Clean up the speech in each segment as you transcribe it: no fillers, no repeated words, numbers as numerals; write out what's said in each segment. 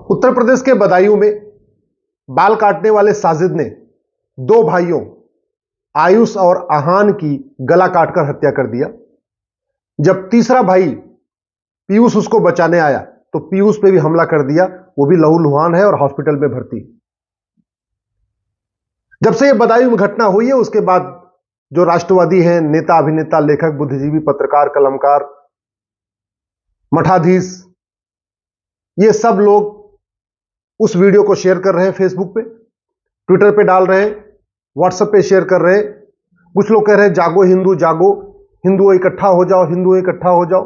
उत्तर प्रदेश के बदायूं में बाल काटने वाले साजिद ने दो भाइयों आयुष और आहान की गला काटकर हत्या कर दिया। जब तीसरा भाई पीयूष उसको बचाने आया तो पीयूष पे भी हमला कर दिया। वो भी लहूलुहान है और हॉस्पिटल में भर्ती। जब से यह बदायूं में घटना हुई है उसके बाद जो राष्ट्रवादी हैं, नेता, अभिनेता, लेखक, बुद्धिजीवी, पत्रकार, कलमकार, मठाधीश, ये सब लोग उस वीडियो को शेयर कर रहे हैं, फेसबुक पे, ट्विटर पे डाल रहे हैं, व्हाट्सएप पे शेयर कर रहे हैं। कुछ लोग कह रहे हैं जागो हिंदू, जागो हिंदू, इकट्ठा हो जाओ, हिंदू इकट्ठा हो जाओ।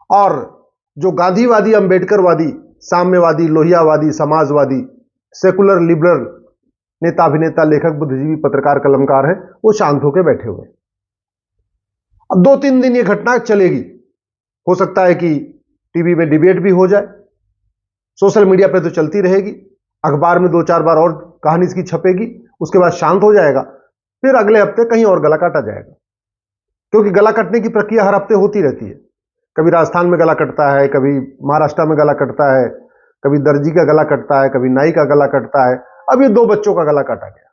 और जो गांधीवादी, अंबेडकरवादी, साम्यवादी, लोहियावादी, समाजवादी, सेकुलर, लिबरल नेता, अभिनेता, लेखक, बुद्धिजीवी, पत्रकार, कलमकार हैं, वो शांत होकर बैठे हुए। अब 2-3 दिन ये घटना चलेगी। हो सकता है कि टीवी में डिबेट भी हो जाए, सोशल मीडिया पे तो चलती रहेगी, अखबार में 2-4 बार और कहानी इसकी छपेगी, उसके बाद शांत हो जाएगा। फिर अगले हफ्ते कहीं और गला काटा जाएगा, क्योंकि गला कटने की प्रक्रिया हर हफ्ते होती रहती है। कभी राजस्थान में गला कटता है, कभी महाराष्ट्र में गला कटता है, कभी दर्जी का गला कटता है, कभी नाई का गला कटता है। अब ये 2 बच्चों का गला काटा गया।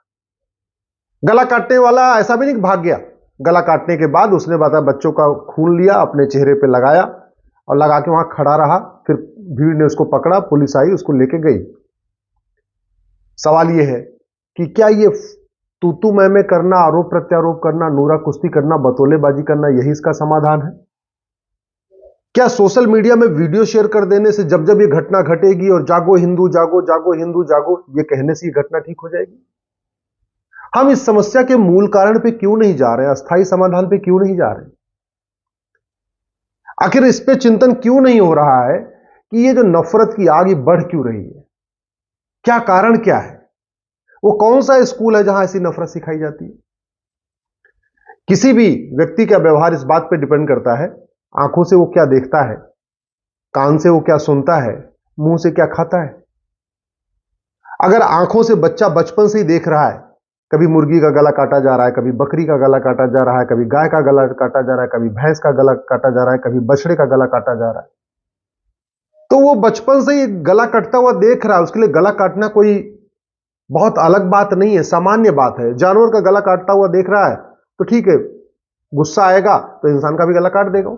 गला काटने वाला ऐसा भी नहीं भाग गया। गला काटने के बाद उसने बच्चों का खून लिया, अपने चेहरे पे लगाया और लगा के वहां खड़ा रहा। फिर भीड़ ने उसको पकड़ा, पुलिस आई, उसको लेके गई। सवाल यह है कि क्या ये तू मैं करना, आरोप प्रत्यारोप करना, नूरा कुश्ती करना, बतौलेबाजी करना, यही इसका समाधान है? क्या सोशल मीडिया में वीडियो शेयर कर देने से जब जब ये घटना घटेगी और जागो हिंदू, जागो, जागो हिंदू, जागो, ये कहने से ये घटना ठीक हो जाएगी? हम इस समस्या के मूल कारण पे क्यों नहीं जा रहे हैं? अस्थायी समाधान पे क्यों नहीं जा रहे? आखिर इस पे चिंतन क्यों नहीं हो रहा है कि ये जो नफरत की आग ये बढ़ क्यों रही है? क्या कारण क्या है? वो कौन सा स्कूल है जहां ऐसी नफरत सिखाई जाती है? किसी भी व्यक्ति का व्यवहार इस बात पे डिपेंड करता है, आंखों से वो क्या देखता है, कान से वो क्या सुनता है, मुंह से क्या खाता है। अगर आंखों से बच्चा बचपन से ही देख रहा है, कभी मुर्गी का गला काटा जा रहा है, कभी बकरी का गला काटा जा रहा है, कभी गाय का गला काटा जा रहा है, कभी भैंस का गला काटा जा रहा है, कभी बछड़े का गला काटा जा रहा है, तो वो बचपन से ही गला कटता हुआ देख रहा है। उसके लिए गला काटना कोई बहुत अलग बात नहीं है, सामान्य बात है। जानवर का गला काटता हुआ देख रहा है तो ठीक है, गुस्सा आएगा तो इंसान का भी गला काट देगा।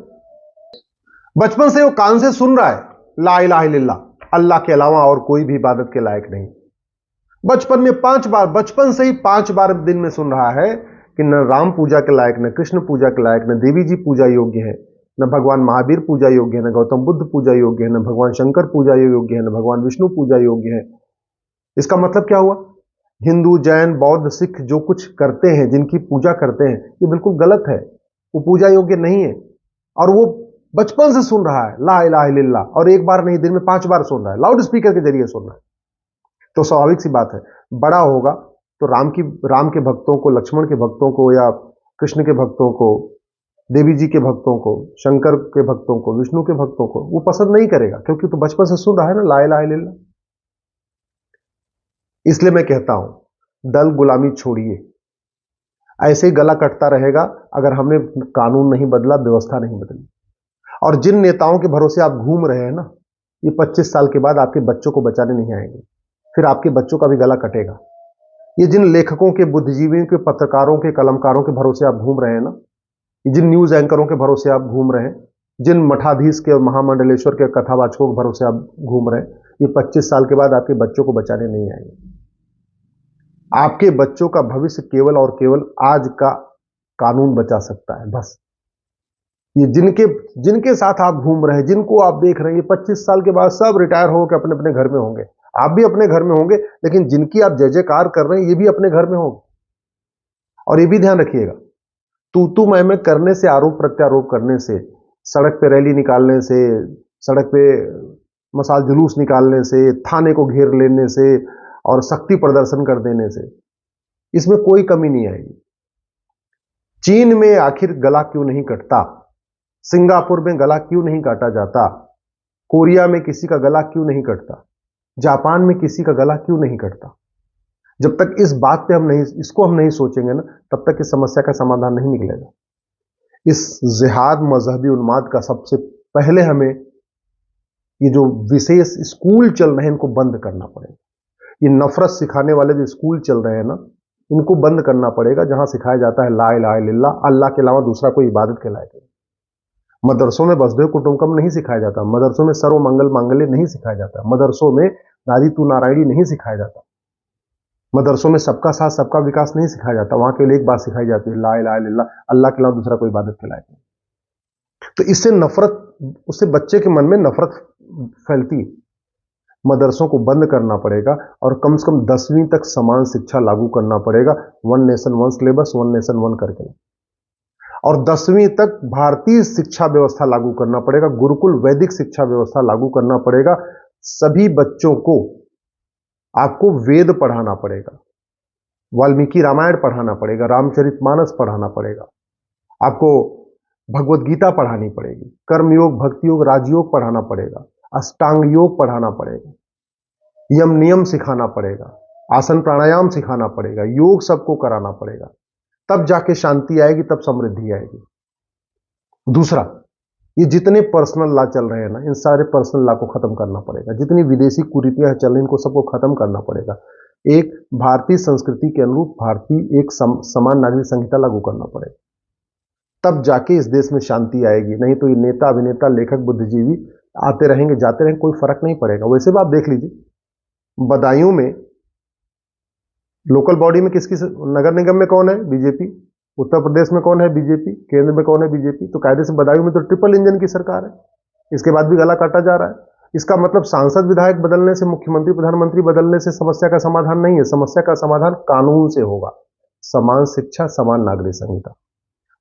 बचपन से वो कान से सुन रहा है, ला इलाहा इल्लल्लाह, अल्लाह के अलावा और कोई भी इबादत के लायक नहीं। बचपन में 5 बार, बचपन से ही 5 बार दिन में सुन रहा है कि न राम पूजा के लायक, न कृष्ण पूजा के लायक, न देवी जी पूजा योग्य है, न भगवान महावीर पूजा योग्य है, न गौतम बुद्ध पूजा योग्य है, न भगवान शंकर पूजा योग्य है, न भगवान विष्णु पूजा योग्य है। इसका मतलब क्या हुआ? हिंदू, जैन, बौद्ध, सिख जो कुछ करते हैं, जिनकी पूजा करते हैं, ये बिल्कुल गलत है, वो पूजा योग्य नहीं है। और वो बचपन से सुन रहा है ला इलाहा इल्लल्लाह, और एक बार नहीं, दिन में 5 बार सुन रहा है, लाउड स्पीकर के जरिए सुन रहा है। तो स्वाभाविक सी बात है, बड़ा होगा तो राम के भक्तों को, लक्ष्मण के भक्तों को, या कृष्ण के भक्तों को, देवी जी के भक्तों को, शंकर के भक्तों को, विष्णु के भक्तों को वो पसंद नहीं करेगा, क्योंकि तो बचपन से सुन रहा है ना ला इलाहा इल्लल्लाह। इसलिए मैं कहता हूं, दल गुलामी छोड़िए। ऐसे ही गला कटता रहेगा अगर हमने कानून नहीं बदला, व्यवस्था नहीं बदली। और जिन नेताओं के भरोसे आप घूम रहे हैं ना, ये 25 साल के बाद आपके बच्चों को बचाने नहीं आएंगे, फिर आपके बच्चों का भी गला कटेगा। ये जिन लेखकों के, बुद्धिजीवियों के, पत्रकारों के, कलमकारों के भरोसे आप घूम रहे हैं ना, जिन न्यूज एंकरों के भरोसे आप घूम रहे हैं, जिन मठाधीश के और महामंडलेश्वर के कथावाचकों के भरोसे आप घूम रहे हैं, ये 25 साल के बाद आपके बच्चों को बचाने नहीं आएंगे। आपके बच्चों का भविष्य केवल और केवल आज का कानून बचा सकता है, बस। ये जिनके साथ आप घूम रहे हैं, जिनको आप देख रहे हैं, ये 25 साल के बाद सब रिटायर होकर अपने अपने घर में होंगे। आप भी अपने घर में होंगे, लेकिन जिनकी आप जय जयकार कर रहे हैं, ये भी अपने घर में होंगे। और ये भी ध्यान रखिएगा, तू मैं करने से, आरोप प्रत्यारोप करने से, सड़क पे रैली निकालने से, सड़क पे मसाल जुलूस निकालने से, थाने को घेर लेने से और शक्ति प्रदर्शन कर देने से, इसमें कोई कमी नहीं आएगी। चीन में आखिर गला क्यों नहीं कटता? सिंगापुर में गला क्यों नहीं काटा जाता? कोरिया में किसी का गला क्यों नहीं कटता? जापान में किसी का गला क्यों नहीं कटता? जब तक इस बात पे हम नहीं सोचेंगे ना, तब तक इस समस्या का समाधान नहीं निकलेगा। इस जिहाद, मजहबी उन्माद का सबसे पहले हमें ये जो विशेष स्कूल चल रहे हैं इनको बंद करना पड़ेगा। ये नफरत सिखाने वाले जो स्कूल चल रहे हैं ना, इनको बंद करना पड़ेगा, जहां सिखाया जाता है ला इलाहा इल्लल्लाह, अल्लाह के अलावा दूसरा कोई इबादत के लायक नहीं। मदरसों में वसुधैव कुटुंबकम नहीं सिखाया जाता, मदरसों में सर्व मंगल मांगल्य नहीं सिखाया जाता, मदरसों में नारी तू नारायणी नहीं सिखाया जाता, मदरसों में सबका साथ सबका विकास नहीं सिखाया जाता। वहां केवल एक बात सिखाई जाती है, ला इलाहा इल्लल्लाह, अल्लाह के अलावा दूसरा कोई इबादत के लायक नहीं। तो इससे नफरत, उससे बच्चे के मन में नफरत फैलती है। मदरसों को बंद करना पड़ेगा और कम से कम 10वीं तक समान शिक्षा लागू करना पड़ेगा, one nation one syllabus, one nation one करके। और 10वीं तक भारतीय शिक्षा व्यवस्था लागू करना पड़ेगा, गुरुकुल वैदिक शिक्षा व्यवस्था लागू करना पड़ेगा। सभी बच्चों को आपको वेद पढ़ाना पड़ेगा, वाल्मीकि रामायण पढ़ाना पड़ेगा, रामचरितमानस पढ़ाना पड़ेगा, आपको भगवत गीता पढ़ानी पड़ेगी, कर्मयोग, भक्ति योग, राजयोग पढ़ाना पड़ेगा, अष्टांग योग पढ़ाना पड़ेगा, यम नियम सिखाना पड़ेगा, आसन प्राणायाम सिखाना पड़ेगा, योग सबको कराना पड़ेगा। तब जाके शांति आएगी, तब समृद्धि आएगी। दूसरा, ये जितने पर्सनल लॉ चल रहे हैं ना, इन सारे पर्सनल लॉ को खत्म करना पड़ेगा। जितनी विदेशी कुरीतियां चल रही इनको सबको खत्म करना पड़ेगा। एक भारतीय संस्कृति के अनुरूप भारतीय एक समान नागरिक संहिता लागू करना पड़ेगा, तब जाके इस देश में शांति आएगी। नहीं तो ये नेता, अभिनेता, लेखक, बुद्धिजीवी आते रहेंगे, जाते रहेंगे, कोई फर्क नहीं पड़ेगा। वैसे भी आप देख लीजिए, बदायूं में लोकल बॉडी में किसकी, नगर निगम में कौन है? बीजेपी। उत्तर प्रदेश में कौन है? बीजेपी। केंद्र में कौन है? बीजेपी। तो कायदे से बदायूं में तो ट्रिपल इंजन की सरकार है, इसके बाद भी गला काटा जा रहा है। इसका मतलब सांसद विधायक बदलने से, मुख्यमंत्री प्रधानमंत्री बदलने से समस्या का समाधान नहीं है। समस्या का समाधान कानून से होगा। समान शिक्षा, समान नागरिक संहिता,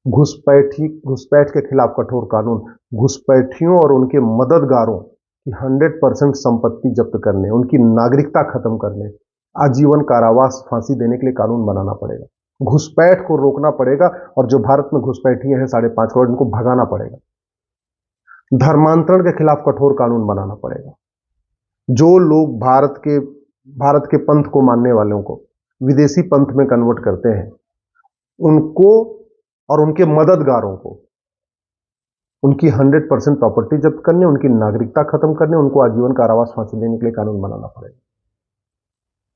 घुसपैठ के खिलाफ कठोर कानून, घुसपैठियों और उनके मददगारों की 100% संपत्ति जब्त करने, उनकी नागरिकता खत्म करने, आजीवन कारावास, फांसी देने के लिए कानून बनाना पड़ेगा। घुसपैठ को रोकना पड़ेगा और जो भारत में घुसपैठिए हैं 5.5 करोड़, इनको भगाना पड़ेगा। धर्मांतरण के खिलाफ कठोर कानून बनाना पड़ेगा। जो लोग भारत के पंथ को मानने वालों को विदेशी पंथ में कन्वर्ट करते हैं, उनको और उनके मददगारों को उनकी 100% प्रॉपर्टी जब्त करने, उनकी नागरिकता खत्म करने, उनको आजीवन कारावास, फांसी देने के लिए कानून बनाना पड़ेगा।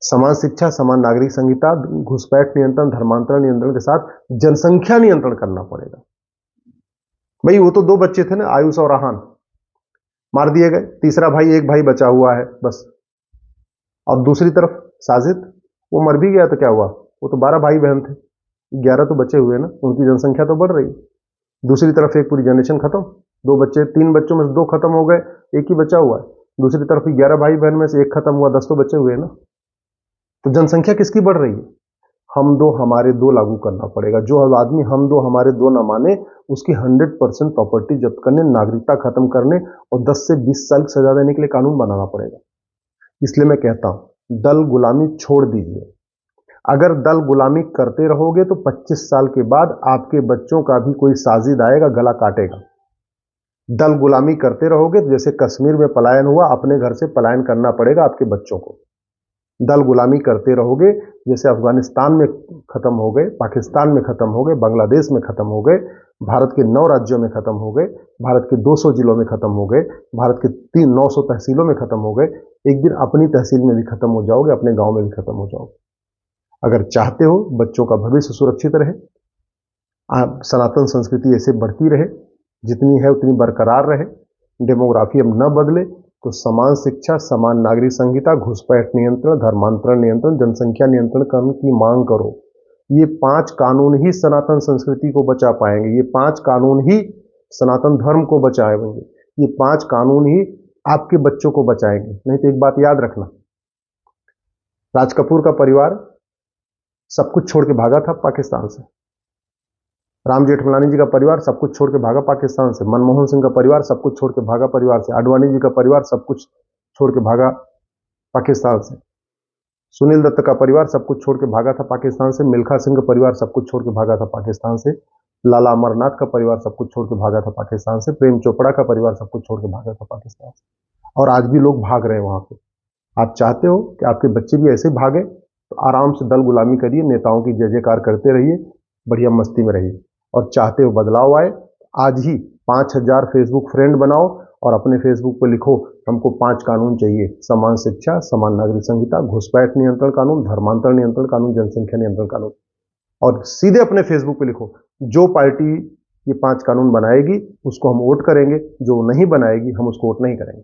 समान शिक्षा, समान नागरिक संहिता, घुसपैठ नियंत्रण, धर्मांतरण नियंत्रण के साथ जनसंख्या नियंत्रण करना पड़ेगा। भाई वो तो 2 बच्चे थे ना, आयुष और आहान, मार दिए गए। तीसरा भाई, एक भाई बचा हुआ है बस। और दूसरी तरफ साजिद, वो मर भी गया तो क्या हुआ? वो तो 12 भाई बहन थे, 11 तो बचे हुए ना, उनकी जनसंख्या तो बढ़ रही। दूसरी तरफ एक पूरी जनरेशन खत्म, 2 बच्चे, 3 बच्चों में से 2 खत्म हो गए, एक ही बचा हुआ है। दूसरी तरफ 11 भाई बहन में से एक खत्म हुआ, 10 तो बचे हुए ना। तो जनसंख्या किसकी बढ़ रही है? हम दो हमारे दो लागू करना पड़ेगा। जो आदमी हम दो हमारे दो ना माने, उसकी 100% प्रॉपर्टी जब्त करने, नागरिकता खत्म करने और 10 से 20 साल की सजा देने के लिए कानून बनाना पड़ेगा। इसलिए मैं कहता हूं, दल गुलामी छोड़ दीजिए। अगर दल गुलामी करते रहोगे तो 25 साल के बाद आपके बच्चों का भी कोई साजिद आएगा, गला काटेगा। दल गुलामी करते रहोगे तो जैसे कश्मीर में पलायन हुआ, अपने घर से पलायन करना पड़ेगा आपके बच्चों को। दल गुलामी करते रहोगे जैसे अफगानिस्तान में खत्म हो गए, पाकिस्तान में खत्म हो गए, बांग्लादेश में खत्म हो गए, भारत के 9 राज्यों में खत्म हो गए, भारत के 200 जिलों में खत्म हो गए, भारत के 900 तहसीलों में खत्म हो गए। एक दिन अपनी तहसील में भी खत्म हो जाओगे, अपने गांव में भी खत्म हो जाओगे। अगर चाहते हो बच्चों का भविष्य सुरक्षित रहे, सनातन संस्कृति ऐसे बढ़ती रहे, जितनी है उतनी बरकरार रहे, डेमोग्राफी अब न बदले, तो समान शिक्षा, समान नागरिक संहिता, घुसपैठ नियंत्रण, धर्मांतरण नियंत्रण, जनसंख्या नियंत्रण करने की मांग करो। ये 5 कानून ही सनातन संस्कृति को बचा पाएंगे। ये 5 कानून ही सनातन धर्म को बचाएंगे। ये 5 कानून ही आपके बच्चों को बचाएंगे। नहीं तो एक बात याद रखना, राज कपूर का परिवार सब कुछ छोड़ के भागा था पाकिस्तान से, राम जेठमलानी जी का परिवार सब कुछ छोड़ के भागा पाकिस्तान से, मनमोहन सिंह का परिवार सब कुछ छोड़ के भागा परिवार से, आडवाणी जी का परिवार सब कुछ छोड़ के भागा पाकिस्तान से, सुनील दत्त का परिवार सब कुछ छोड़ के भागा था पाकिस्तान से, मिल्खा सिंह का परिवार सब कुछ छोड़ के भागा था पाकिस्तान से, लाला अमरनाथ का परिवार सब कुछ छोड़ के भागा था पाकिस्तान से, प्रेम चोपड़ा का परिवार सब कुछ छोड़ के भागा था पाकिस्तान से, और आज भी लोग भाग रहे हैं वहां पे। आप चाहते हो कि आपके बच्चे भी ऐसे भागे, तो आराम से दल गुलामी करिए, नेताओं की जय जयकार करते रहिए, बढ़िया मस्ती में रहिए। और चाहते हो बदलाव आए, आज ही 5000 फेसबुक फ्रेंड बनाओ और अपने फेसबुक पे लिखो हमको 5 कानून चाहिए, समान शिक्षा, समान नागरिक संहिता, घुसपैठ नियंत्रण कानून, धर्मांतरण नियंत्रण कानून, जनसंख्या नियंत्रण कानून, और सीधे अपने फेसबुक पे लिखो जो पार्टी ये 5 कानून बनाएगी उसको हम वोट करेंगे, जो नहीं बनाएगी हम उसको वोट नहीं करेंगे।